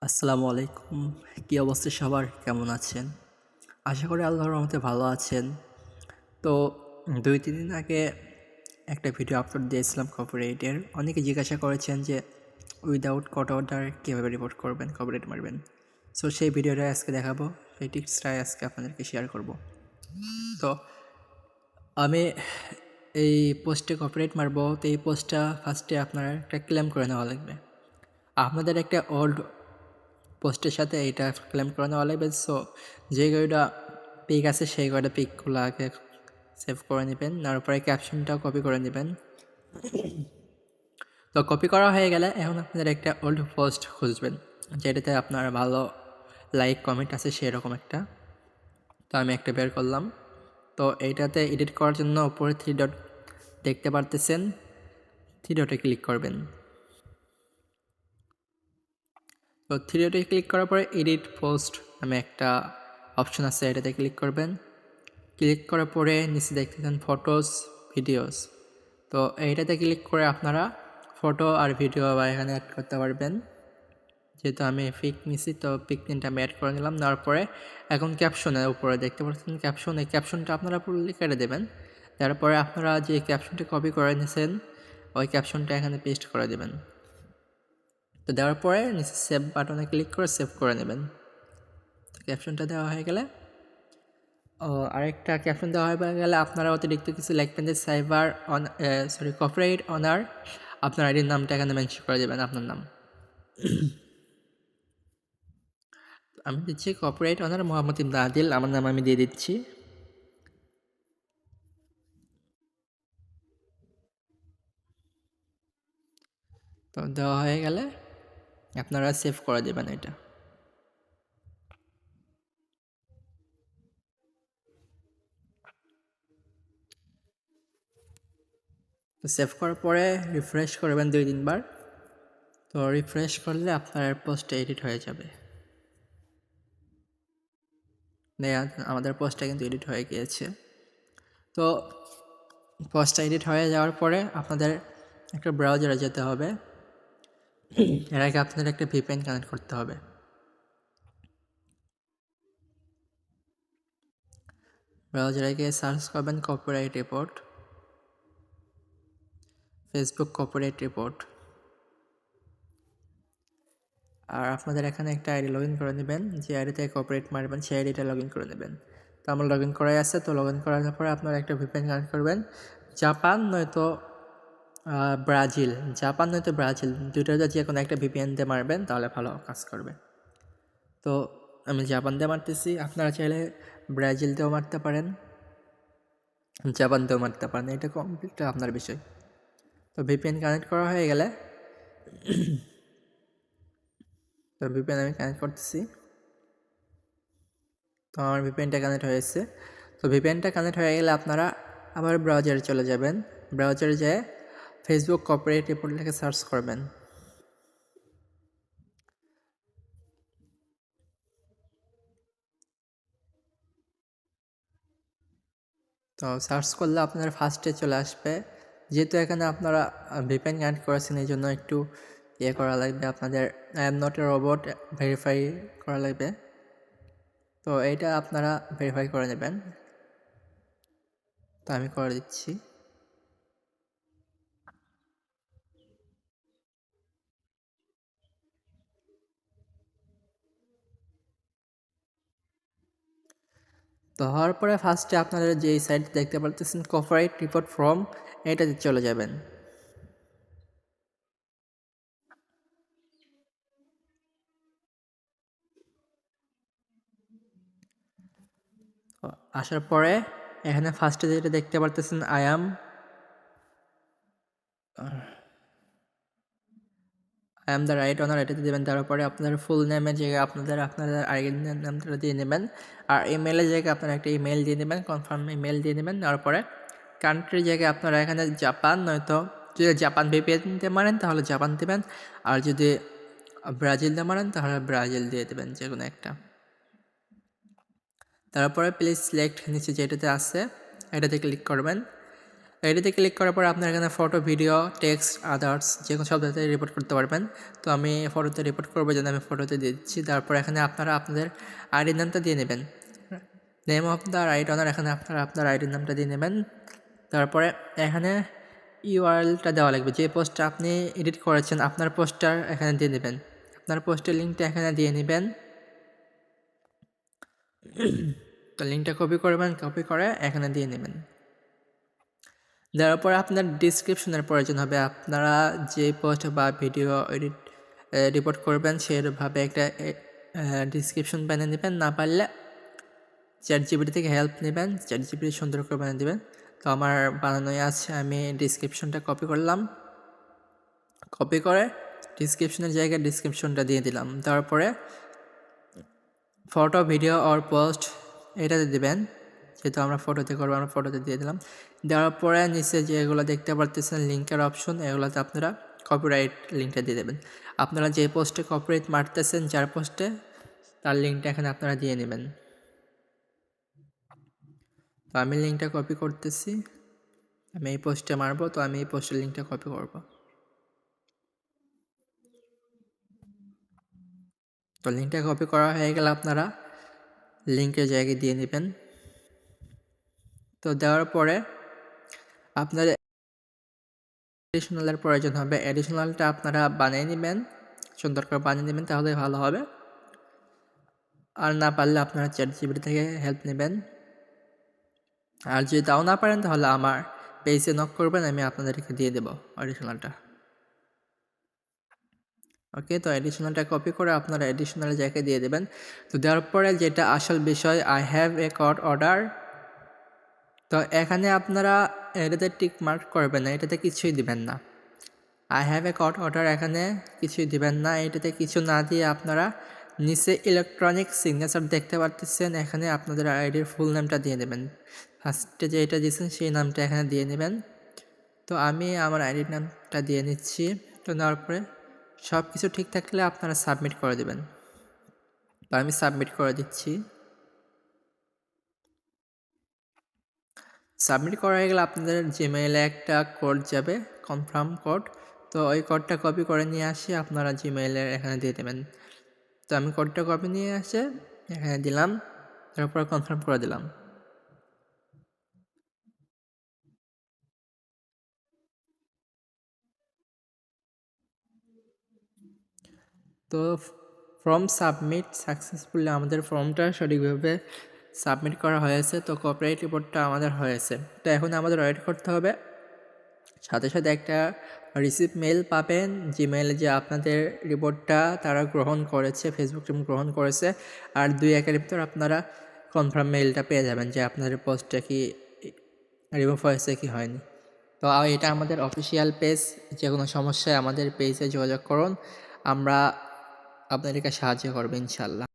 আসসালামু আলাইকুম। কি অবস্থা সবার? কেমন আছেন? আশা করি আল্লাহর রহমতে ভালো আছেন। তো ২-৩ দিন আগে একটা ভিডিও আপলোড দিয়েছিলাম কপিরাইটের। অনেকে জিজ্ঞাসা করেছেন যে উইদাউট কট অর্ডার কীভাবে রিপোর্ট করবেন, কপিরাইট মারবেন। সো সেই ভিডিওটা আজকে দেখাবো। সেই টিপসটাই আজকে আপনাদেরকে শেয়ার করব। তো আমি এই পোস্টে কপিরাইট মারবো। তো এই পোস্টটা ফার্স্টে আপনারা একটা ক্লেম করে নেওয়া লাগবে। আপনাদের একটা ওল্ড পোস্টের সাথে এইটা ক্লেম করে নেওয়া লাগবে। সো যে কয়টা পিক আছে সেই কয়টা পিকগুলো আগে সেভ করে নেবেন, তারপরে ক্যাপশনটাও কপি করে নেবেন। তো কপি করা হয়ে গেলে এখন আপনাদের একটা ওল্ড পোস্ট খুঁজবেন যেটাতে আপনার ভালো লাইক কমেন্ট আছে সেরকম একটা। তো আমি একটা বের করলাম। তো এইটাতে এডিট করার জন্য উপরে 3 ডট দেখতে পারতেছেন, 3 ডটে ক্লিক করবেন। তো 3 ডটে ক্লিক করার পরে এডিট পোস্ট নামে একটা অপশন আছে, এটাতে ক্লিক করবেন। ক্লিক করার পরে নিচে দেখতেছেন ফটোস, ভিডিওস। তো এইটাতে ক্লিক করে আপনারা ফটো আর ভিডিও বা এখানে অ্যাড করতে পারবেন। যেহেতু আমি পিক নিছি তো পিক 3টা আমি অ্যাড করে নিলাম। নেওয়ার পরে এখন ক্যাপশনের উপরে দেখতে পাচ্ছেন ক্যাপশন, এই ক্যাপশনটা আপনারা পুরোলি কেটে দেবেন। তারপরে আপনারা যে ক্যাপশনটা কপি করে নিয়েছেন ওই ক্যাপশনটা এখানে পেস্ট করে দেবেন। তো দেওয়ার পরে নিচে সেভ বাটনে ক্লিক করে সেভ করে নেবেন। তো ক্যাপশনটা দেওয়া হয়ে গেলে আরেকটা ক্যাপশন দেওয়া হয়ে গেলে আপনারা অতিরিক্ত কিছু লিখবেন যে সাইবার অন কপিরাইট অনার আপনার আইডির নামটা এখানে মেনশন করে দেবেন, আপনার নাম। আমি দিচ্ছি কপিরাইট অনার মোহাম্মদ ইবনে আদিল, আমার নাম আমি দিয়ে দিচ্ছি। তো দেওয়া হয়ে গেলে আপনারা সেভ করে দেবেন এটা। তো সেভ করার পরে রিফ্রেশ করবেন 2-3 বার। তো রিফ্রেশ করলে আপনার পোস্টটা এডিট হয়ে যাবে। আমাদের পোস্টটা কিন্তু এডিট হয়ে গিয়েছে। তো পোস্টটা এডিট হয়ে যাওয়ার পরে আপনাদের একটা ব্রাউজারে যেতে হবে। এর আগে আপনাদের একটা ভিপিএন কানেক্ট করতে হবে। ব্রাউজারে গিয়ে সার্চ করবেন copyright report, Facebook copyright report. আর আপনাদের এখানে একটা আইডি লগ ইন করে নেবেন, যে আইডিতে কপিরাইট মারবেন সেই আইডিটা লগ ইন করে নেবেন। তো আমার লগ ইন করাই আছে। তো লগ ইন করার পরে আপনারা একটা ভিপিএন কানেক্ট করবেন। জাপান নয়তো ব্রাজিল, জাপান নয়তো ব্রাজিল দুটোতে যে কোনো একটা ভিপিএন দিয়ে মারবেন তাহলে ভালো কাজ করবে। তো আমি জাপান দিয়ে মারতেছি, আপনারা চাইলে ব্রাজিল দিয়েও মারতে পারেন, জাপান দিয়েও মারতে পারেন, এটা কমপ্লিট আপনার বিষয়। তো ভিপিএন কানেক্ট করা হয়ে গেলে তো ভিপিএন আমি কানেক্ট করতেছি। তো আমার ভিপিএনটা কানেক্ট হয়েছে। তো ভিপিএনটা কানেক্ট হয়ে গেলে আপনারা আবার ব্রাউজারে চলে যাবেন। ব্রাউজারে যেয়ে ফেসবুক কপিরাইট রিপোর্ট লিখে সার্চ করবেন। তো সার্চ করলে আপনার ফার্স্টে চলে আসবে। যেহেতু এখানে আপনারা ভিপিএন কানেক্ট করেছেন এই জন্য একটু করা লাগবে, আপনাদের I am not a robot verify করা লাগবে। তো এইটা আপনারা ভেরিফাই করে নেবেন। তো আমি করে দিচ্ছি। তো হওয়ার পরে ফার্স্টে আপনারা যে সাইট দেখতে পারতেছেন কপিরাইট রিপোর্ট ফ্রম, এটাতে চলে যাবেন। তো আসার পরে এখানে ফার্স্টে যেটা দেখতে পারতেছেন I am the right honour, এটাতে দেবেন। তারপরে আপনাদের ফুল নেমের জায়গায় আপনাদের আইডির নামটা দিয়ে নেবেন। আর ইমেলের জায়গায় আপনারা একটা ইমেল দিয়ে নেবেন, কনফার্ম ইমেল দিয়ে নেবেন। তারপরে কান্ট্রির জায়গায় আপনারা এখানে জাপান নয়তো যদি জাপান ভিপিএন দিয়ে মারেন তাহলে জাপান দেবেন, আর যদি ব্রাজিল দিয়ে মারেন তাহলে ব্রাজিল দিয়ে দেবেন, যে কোনো একটা। তারপরে প্লিজ সিলেক্ট নিচে যেটাতে আছে এটাতে ক্লিক করবেন। এটিতে ক্লিক করার পর আপনার এখানে ফটো, ভিডিও, টেক্সট, আদার্স যে কোনো শব্দতে রিপোর্ট করতে পারবেন। তো আমি ফটোতে রিপোর্ট করবো, জন্য আমি ফটোতে দিয়ে দিচ্ছি। তারপর এখানে আপনারা আপনাদের আইডির নামটা দিয়ে নেবেন, name of the right honour, এখানে আপনারা আপনার আইডির নামটা দিয়ে নেবেন। তারপরে এখানে ইউআরএলটা দেওয়া লাগবে, যে পোস্টটা আপনি এডিট করেছেন আপনার পোস্টটা এখানে দিয়ে নেবেন, আপনার পোস্টের লিঙ্কটা এখানে দিয়ে নেবেন। তো লিঙ্কটা কপি করবেন, কপি করে এখানে দিয়ে নেবেন। দেওয়ার পরে আপনার ডিসক্রিপশনের প্রয়োজন হবে, আপনারা যে পোস্ট বা ভিডিও এডিট রিপোর্ট করবেন সেভাবে একটা ডিসক্রিপশন বানিয়ে নেবেন। না পারলে চ্যাটজিপিটি থেকে হেল্প নেবেন, চ্যাটজিপিটি সুন্দর করে বানিয়ে দেবেন। তো আমার বানানোই আছে, আমি ডিসক্রিপশনটা কপি করলাম, কপি করে ডিসক্রিপশনের জায়গায় ডিসক্রিপশনটা দিয়ে দিলাম। তারপরে ফটো, ভিডিও অর পোস্ট এটাতে দেবেন, যেহেতু আমরা ফটোতে করবো আমরা ফটোতে দিয়ে দিলাম। দেওয়ার পরে নিচে যেগুলো দেখতে পারতেছেন লিঙ্কের অপশন, এগুলোতে আপনারা কপিরাইট লিঙ্কটা দিয়ে দেবেন। আপনারা যে পোস্টে কপিরাইট মারতেছেন, যার পোস্টে, তার লিঙ্কটা এখানে আপনারা দিয়ে নেবেন। তো আমি লিঙ্কটা কপি করতেছি, আমি এই পোস্টে মারবো, তো আমি এই পোস্টের লিঙ্কটা কপি করব। তো লিঙ্কটা কপি করা হয়ে গেলে আপনারা লিঙ্কের জায়গায় দিয়ে নেবেন। তো দেওয়ার পরে আপনাদের এডিশনালের প্রয়োজন হবে, এডিশনালটা আপনারা বানিয়ে নেবেন, সুন্দর করে বানিয়ে নেবেন, তাহলে ভালো হবে। আর না পারলে আপনারা চ্যাটজিপিটি থেকে হেল্প নেবেন। আর যদি তাও না পারেন তাহলে আমার পেজে নক করবেন, আমি আপনাদেরকে দিয়ে দেবো এডিশনালটা। ওকে, তো এডিশনালটা কপি করে আপনারা এডিশনাল জায়গায় দিয়ে দেবেন। তো দেওয়ার পরে যেটা আসল বিষয়, I have a court order, তো এখানে আপনারা এটাতে টিক মার্ক করবেন না, এটাতে কিছুই দিবেন না। I have a court order এখানে কিছুই দিবেন না, এটাতে কিছু না দিয়ে আপনারা নিচে ইলেকট্রনিক সিগনেচার দেখতে পারতেছেন, এখানে আপনাদের আইডির ফুল নামটা দিয়ে দেবেন। ফার্স্টে যেটা দিয়েছেন সেই নামটা এখানে দিয়ে নেবেন। তো আমি আমার আইডির নামটা দিয়ে নিচ্ছি। তো নেওয়ার পরে সব কিছু ঠিক থাকলে আপনারা সাবমিট করে দেবেন। তো আমি সাবমিট করে দিচ্ছি। সাবমিট করা হয়ে গেলে আপনাদের জিমেইলে একটা কোড যাবে, কনফার্ম কোড। তো ওই কোডটা কপি করে নিয়ে আসি আপনারা জিমেইলে এখানে দিয়ে দেবেন। তো আমি কোডটা কপি নিয়ে এসে এখানে দিলাম, তারপর কনফার্ম করে দিলাম। তো ফর্ম সাবমিট সাকসেসফুলি, আমাদের ফর্মটা সঠিকভাবে সাবমিট করা হয়েছে। তো কপিরাইট রিপোর্টটা আমাদের হয়েছে। তো এখন আমাদের ওয়েট করতে হবে, সাথে সাথে একটা রিসিভ মেল পাবেন জিমেইলে যে আপনাদের রিপোর্টটা তারা গ্রহণ করেছে, ফেসবুক টিম গ্রহণ করেছে। আর 2-1 ভিতর আপনারা কনফার্ম মেলটা পেয়ে যাবেন যে আপনাদের পোস্টটা কি রিমুভ হয়েছে কি হয়নি। তো এটা আমাদের অফিসিয়াল পেজ, যে কোনো সমস্যায় আমাদের পেজে যোগাযোগ করুন, আমরা আপনাদেরকে সাহায্য করবো ইনশাল্লাহ।